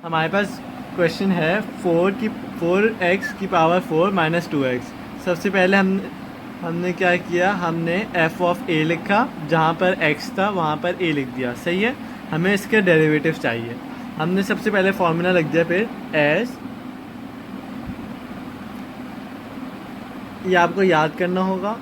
हमारे पास क्वेश्चन है 4x की पावर 4 माइनस 2x। सबसे पहले हमने क्या किया, हमने f ऑफ a लिखा, जहाँ पर x था वहाँ पर a लिख दिया। सही है। हमें इसके डेरिवेटिव चाहिए। हमने सबसे पहले फॉर्मूला लिख दिया, फिर एस, ये आपको याद करना होगा।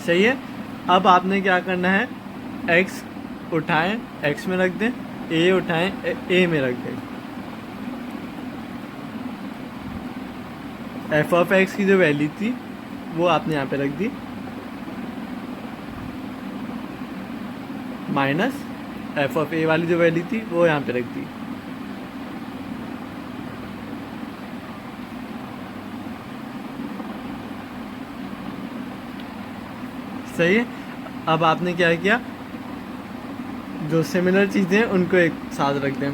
सही है। अब आपने क्या करना है, x उठाएं x में रख दें, a उठाएं a में रख दें। f ऑफ x की जो वैल्यू थी वो आपने यहाँ पे रख दी, माइनस f ऑफ a वाली जो वैल्यू थी वो यहाँ पे रख दी। सही है। अब आपने क्या किया, जो सिमिलर चीज़ें उनको एक साथ रख दें।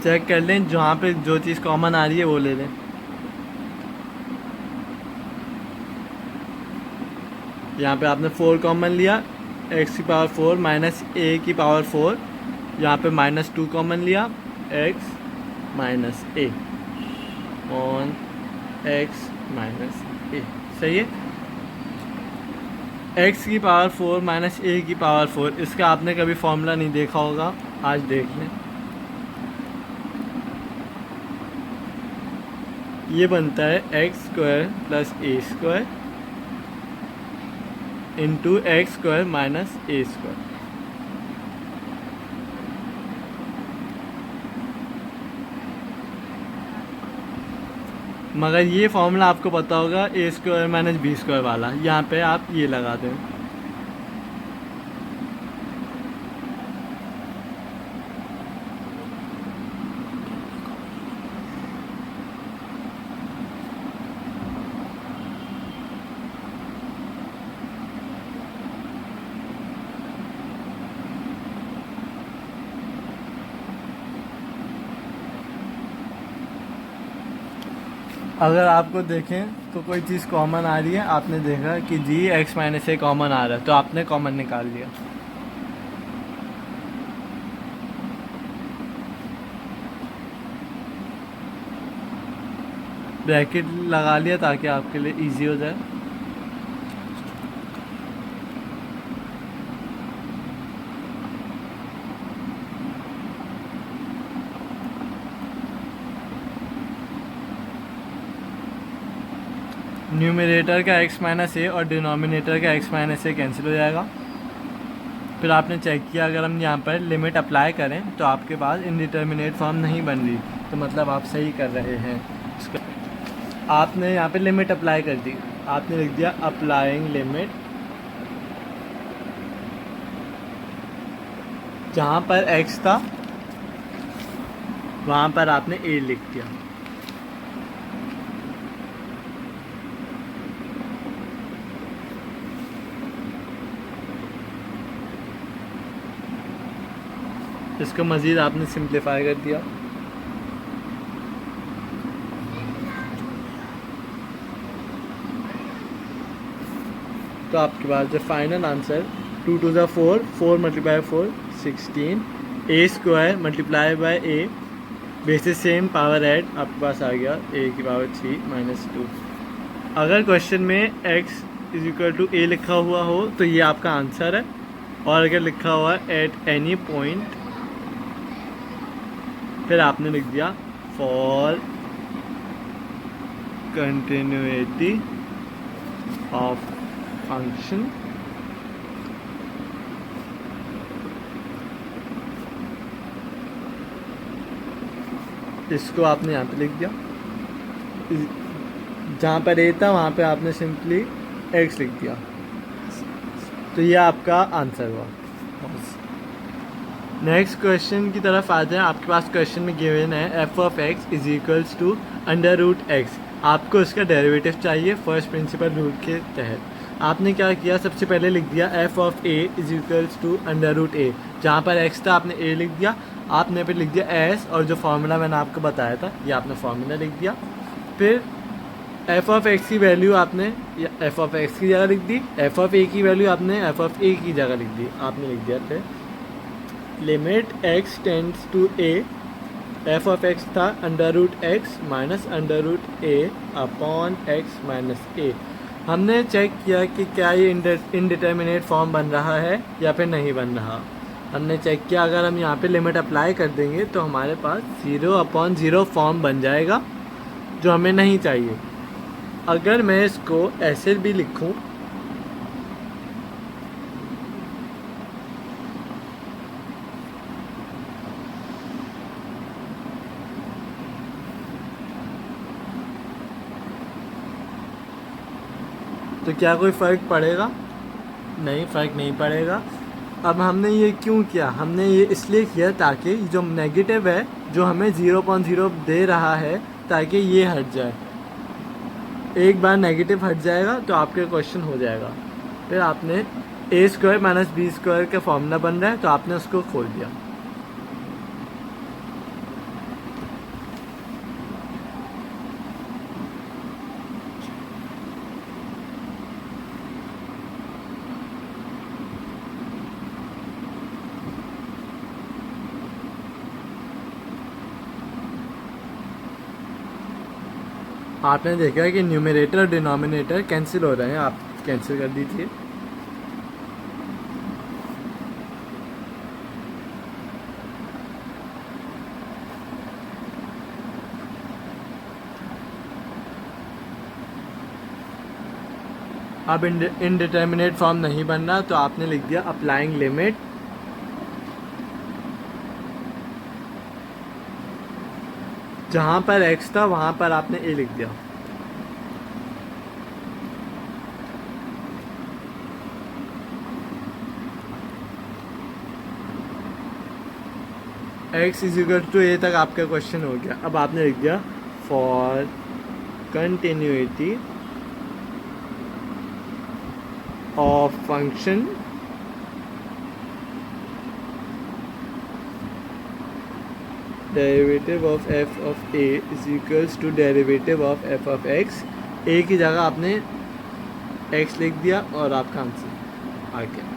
चेक कर लें, जहाँ पे जो चीज़ कॉमन आ रही है वो ले लें। यहाँ पे आपने 4 कॉमन लिया, x की पावर 4 माइनस a की पावर 4, यहाँ पे माइनस 2 कॉमन लिया, x minus a on x minus a। सही है। x की पावर 4 माइनस a की पावर 4, इसका आपने कभी फॉर्मूला नहीं देखा होगा, आज देख लें। ये बनता है x square plus a square into x square minus a square. मगर ये फॉर्मूला आपको पता होगा, a square minus b square वाला, यहाँ पे आप ये लगा दें। अगर आपको देखें तो कोई चीज़ कॉमन आ रही है, आपने देखा कि जी एक्स माइनस ए कॉमन आ रहा है, तो आपने कॉमन निकाल लिया। ब्रैकेट लगा लिया ताकि आपके लिए इजी हो जाए। न्यूमरेटर का x माइनस ए और डिनोमिनेटर का x माइनस ए कैंसिल हो जाएगा। फिर आपने चेक किया, अगर हम यहाँ पर लिमिट अप्लाई करें तो आपके पास इनडिटर्मिनेट फॉर्म नहीं बन रही, तो मतलब आप सही कर रहे हैं। आपने यहाँ पे लिमिट अप्लाई कर दी, आपने लिख दिया अप्लाइंग लिमिट, जहाँ पर x था वहाँ पर आपने a लिख दिया। इसको मज़ीद आपने सिंप्लीफाई कर दिया। तो आपके पास जो final answer 2 to the 4, 4 multiply 4 16, A square multiply by A, basis same power add, आपके पास आ गया a की पावर 3 माइनस 2। अगर क्वेश्चन में x is equal to a लिखा हुआ हो तो ये आपका आंसर है, और अगर लिखा हुआ है एट एनी पॉइंट, फिर आपने लिख दिया फॉर कंटिन्यूटी ऑफ फंक्शन। इसको आपने यहाँ पे लिख दिया, जहाँ पर ए था वहाँ पे आपने सिंपली x लिख दिया। तो ये आपका आंसर हुआ। नेक्स्ट क्वेश्चन की तरफ आ जाए। आपके पास क्वेश्चन में गिवन है F of X is equals to under root X. आपको इसका डेरिवेटिव चाहिए फर्स्ट प्रिंसिपल रूल के तहत। आपने क्या किया, सबसे पहले लिख दिया f of a is equals to under root a. जहाँ पर एक्स था आपने ए लिख दिया, आपने फिर लिख दिया एस, और जो फार्मूला मैंने आपको बताया था ये आपने फार्मूला लिख दिया। फिर एफ ऑफ एक्स की वैल्यू आपने एफ ऑफ एक्स की जगह लिख दी, एफ ऑफ ए की वैल्यू आपने एफ ऑफ ए की जगह लिख दी। आपने लिख दिया फिर limit x tends to a, f of x था under root x minus under root a upon x minus a. हमने चेक किया कि क्या ये इनडिटर्मिनेट फॉर्म बन रहा है या फिर नहीं बन रहा। हमने चेक किया अगर हम यहाँ पे लिमिट अप्लाई कर देंगे तो हमारे पास 0/0 फॉर्म बन जाएगा, जो हमें नहीं चाहिए। अगर मैं इसको ऐसे भी लिखूं तो क्या कोई फ़र्क पड़ेगा? नहीं, फ़र्क नहीं पड़ेगा। अब हमने ये क्यों किया? हमने ये इसलिए किया ताकि जो नेगेटिव है जो हमें 0.0 दे रहा है, ताकि ये हट जाए। एक बार नेगेटिव हट जाएगा तो आपके क्वेश्चन हो जाएगा। फिर आपने ए स्क्वायर माइनस बी स्क्वायर का फॉर्मूला बन रहा है तो आपने उसको खोल दिया। आपने देखा कि न्यूमरेटर और डिनोमिनेटर कैंसिल हो रहे हैं, आप कैंसिल कर दीजिए। अब इनडिटर्मिनेट फॉर्म नहीं बन रहा तो आपने लिख दिया अप्लाइंग लिमिट जहाँ पर x था वहाँ पर आपने a लिख दिया। x is equal to a तक आपका क्वेश्चन हो गया। अब आपने लिख दिया for continuity of function derivative of f of a is equals to derivative of f of x. A की जगह आपने x लिख दिया और आपका आंसर आ गया।